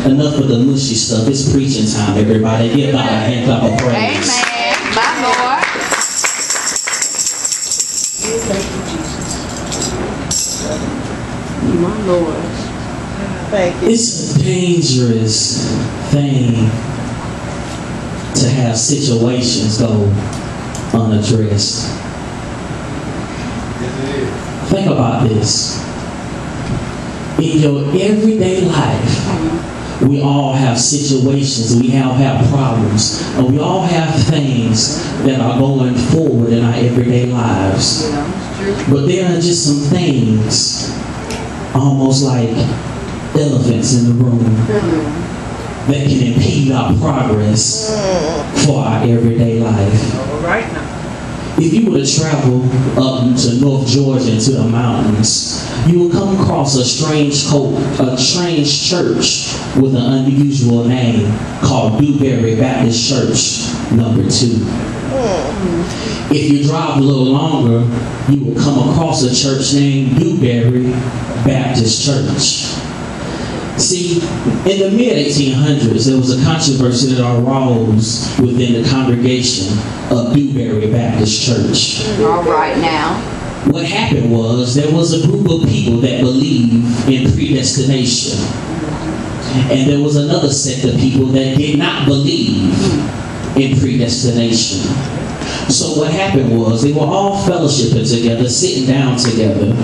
enough of the mushy stuff. It's preaching time, everybody. Give God a hand clap of praise. Amen. My Lord. Thank you, Jesus. My Lord. Thank you. It's a dangerous thing to have situations go unaddressed. Think about this. In your everyday life, we all have situations, we all have problems, and we all have things that are going forward in our everyday lives. But there are just some things, almost like elephants in the room, that can impede our progress for our everyday life. All right now. If you were to travel up to North Georgia into the mountains, you will come across a strange church with an unusual name called Dewberry Baptist Church number 2. If you drive a little longer, you will come across a church named Dewberry Baptist Church. See, in the mid-1800s, there was a controversy that arose within the congregation of Dewberry Baptist Church. All right now. What happened was there was a group of people that believed in predestination. And there was another sect of people that did not believe in predestination. So what happened was they were all fellowshipping together, sitting down together.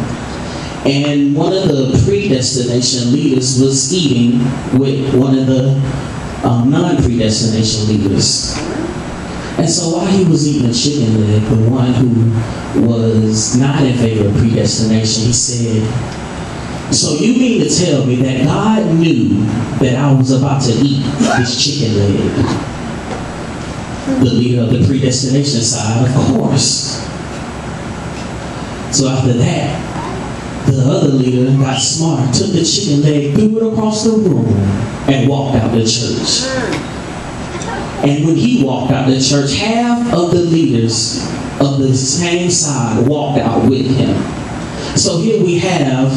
And one of the predestination leaders was eating with one of the non-predestination leaders. And so while he was eating a chicken leg, the one who was not in favor of predestination, he said, "So you mean to tell me that God knew that I was about to eat this chicken leg?" The leader of the predestination side, of course. So after that, the other leader got smart, took the chicken leg, threw it across the room, and walked out the church. And when he walked out the church, half of the leaders of the same side walked out with him. So here we have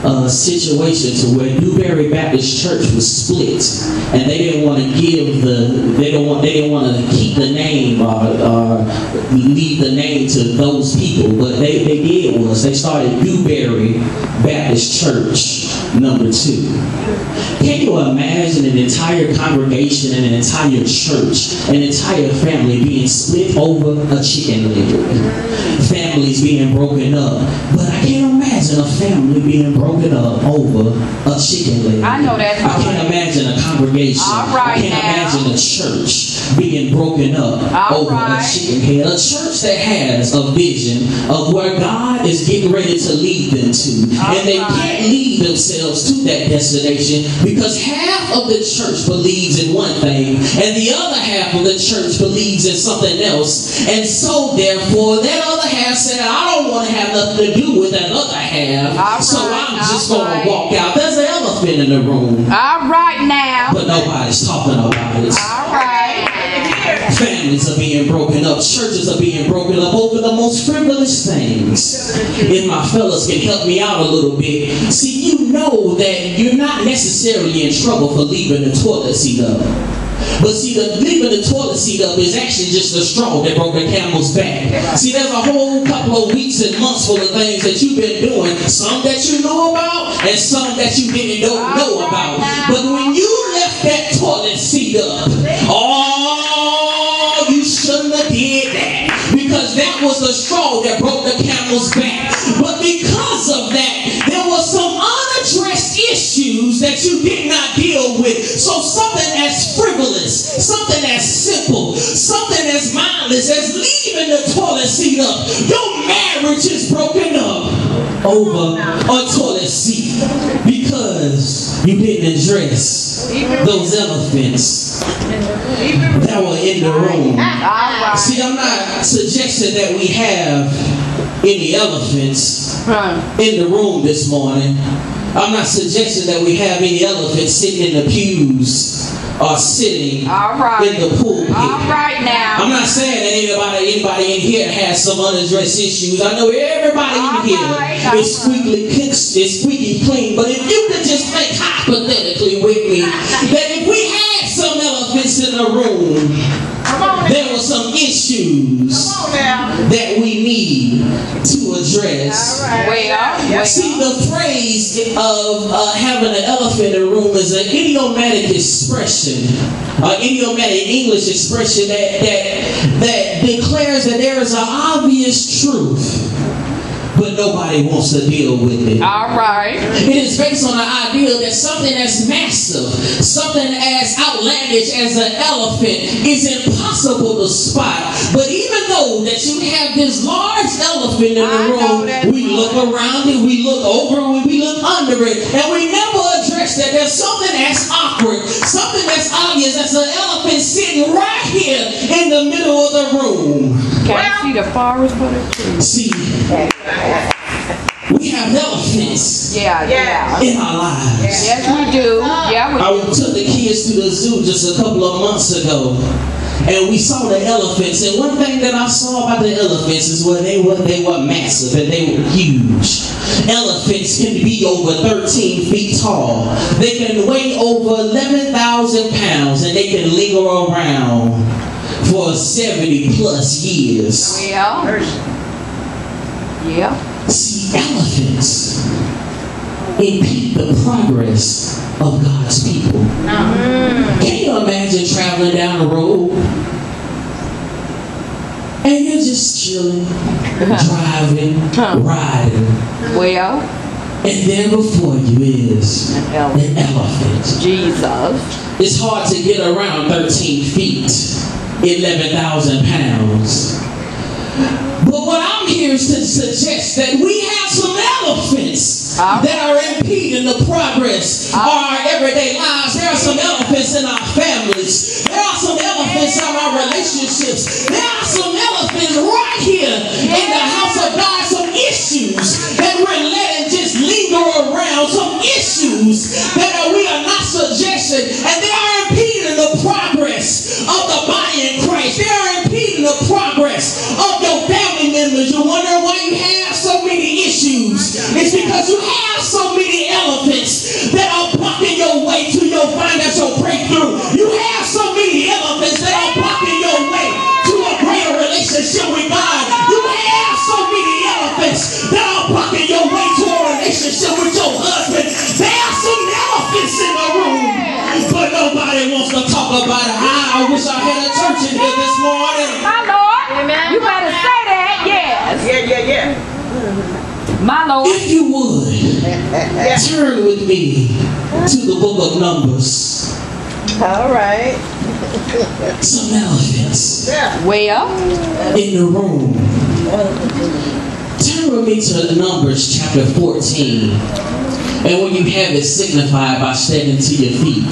a situation to where Dewberry Baptist Church was split, and they didn't want to give they didn't want to keep the name or leave the name to those people. But they did was they started Dewberry Baptist Church number 2. Can you imagine an entire congregation and an entire church, an entire family being split over a chicken leg? Families being broken up. But I can't imagine a family being broken up over a chicken leg. I know that's I can't imagine a congregation. All right, I can't imagine a church being broken up over a chicken head. A church that has a vision of where God is getting ready to lead them to. And they can't lead themselves to that destination because half of the church believes in one thing and the other half of the church believes in something else. And so therefore that other half said, "I don't want to have nothing to do with that other half, so I'm just going to walk out." There's an elephant in the room. All right now. But nobody's talking about it. All right. Families are being broken up. Churches are being broken up over the most frivolous things. If my fellas can help me out a little bit. See, you know that you're not necessarily in trouble for leaving the toilet seat up. But see, leaving the toilet seat up is actually just the straw that broke the camel's back. See, there's a whole couple of weeks and months full of things that you've been doing. Some that you know about and some that you didn't know about. But when you left that toilet seat up, oh, you shouldn't have did that. Because that was the straw that broke the camel's back. But because of that, there was some unaddressed issues that you did not deal with. So something as frivolous, something as simple, something as mindless as leaving the toilet seat up. Your marriage is broken up over a toilet seat because you didn't address those elephants that were in the room. See, I'm not suggesting that we have any elephants in the room this morning. I'm not suggesting that we have any elephants sitting in the pews or sitting in the pulpit. All right now. I'm not saying that anybody in here has some unaddressed issues. I know everybody in here is squeaky clean. But if you could just think hypothetically with me that if we had some elephants in the room, there were some issues that we need to address. Well, See, the phrase of having an elephant in the room is an idiomatic expression, an idiomatic English expression that declares that there is an obvious truth, but nobody wants to deal with it. all right. It is based on the idea that something as massive, something as outlandish as an elephant is impossible to spot. But even though that you have this large elephant in the room, we look around it, we look over it, we look under it, and we never address that there's something that's awkward, something that's obvious. That's an elephant sitting right here in the middle of the room. Can't see the forest for the trees. See, we have elephants Yeah. in our lives. Yes, we do. Yeah, we I took the kids to the zoo just a couple of months ago, and we saw the elephants. And one thing that I saw about the elephants is they were massive and they were huge. Elephants can be over 13 feet tall. They can weigh over 11,000 pounds, and they can linger around for 70 plus years. Yeah. See, elephants impede the progress of God's people. Can you imagine traveling down the road and you're just chilling, driving, riding, Well, and there before you is an elephant? Jesus. It's hard to get around 13 feet, 11,000 pounds. But what I'm here is to suggest that we have some elephants that are impeding the progress of our everyday lives. There are some elephants in our families. There are some elephants in our relationships. There are some elephants right here in the house of God. Some issues that we're letting just linger around. Some issues that we are not suggesting. And they are impeding the progress of the body in Christ. They are impeding the progress of your family members. You wonder why you have so many issues. It's because you have so many elephants that are blocking your way to your financial breakthrough. You have so many elephants that are blocking your way to a greater relationship with God. You have so many elephants that are blocking your way to a relationship with your husband. There are some elephants in the room, but nobody wants to talk about it. I wish I had a church in here this morning. My Lord. Amen. You better say that. Yes. Yeah. My Lord. If you would, turn with me to the book of Numbers. All right. Some elephants Well, in the room. Turn with me to Numbers chapter 14. And when you have it, signify by standing to your feet.